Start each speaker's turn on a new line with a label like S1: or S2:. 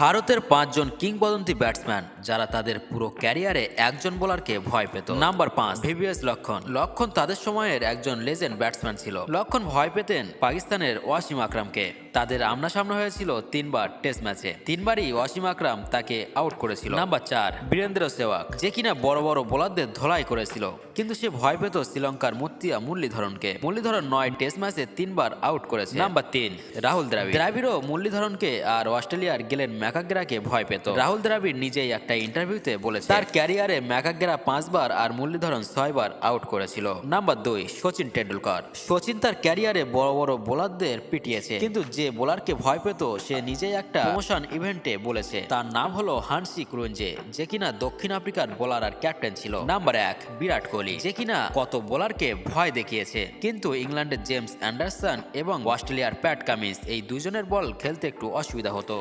S1: ভারতের 5 জন কিংবদন্তি ব্যাটসম্যান যারা তাদের পুরো ক্যারিয়ারে একজন বোলারকে ভয় পেত। Number 5, VVS Lakshman. লক্ষ্মণ তাদের সময়ের একজন লেজেন্ড ব্যাটসম্যান ছিল। লক্ষ্মণ ভয় পেতেন পাকিস্তানের ওয়াসিম আকরামকে। তাদের আমনাসামনা হয়েছিল 3বার টেস্ট ম্যাচে, 3বারই ওয়াসিম আকরাম তাকে আউট করেছিল। নাম্বার 4, বীরেন্দ্র সেহবাগ, যে কিনা বড় বড় বোলারদের ধোলাই করেছিল, কিন্তু সে ভয় পেত শ্রীলঙ্কার মুত্তিয়া মুরলীধরনকে। মুরলীধরন 9 টেস্ট ম্যাচে 3বার আউট করেছে। নাম্বার 3, রাহুল দ্রাবিড়। দ্রাবিড়ও মুরলীধরনকে আর অস্ট্রেলিয়ার গেলেন ম্যাকাগ্রাকে ভয় পেত। রাহুল দ্রাবিড় নিজেই একটা ইন্টারভিউতে বলেছে তার ক্যারিয়ারে ম্যাকাগ্রা 5বার আর মুরলীধরন 6বার আউট করেছিল। নাম্বার 2, সচিন টেন্ডুলকার। সচিন তার ক্যারিয়ারে বড় বড় বোলারদের পিটিয়েছে, কিন্তু যে বোলারকে ভয় পেত সে নিজেই একটা প্রমোশন ইভেন্টে বলেছে তার নাম হলো হান্সি ক্রুঞ্জে, যে কিনা দক্ষিণ আফ্রিকার বোলার আর ক্যাপ্টেন ছিল। নাম্বার 1, বিরাট কোহলি, যে কিনা কত বোলারকে ভয় দেখিয়েছে, কিন্তু ইংল্যান্ডের জেমস অ্যান্ডারসন এবং অস্ট্রেলিয়ার প্যাট কামিন্স এই দুজনের বল খেলতে একটু অসুবিধা হতো।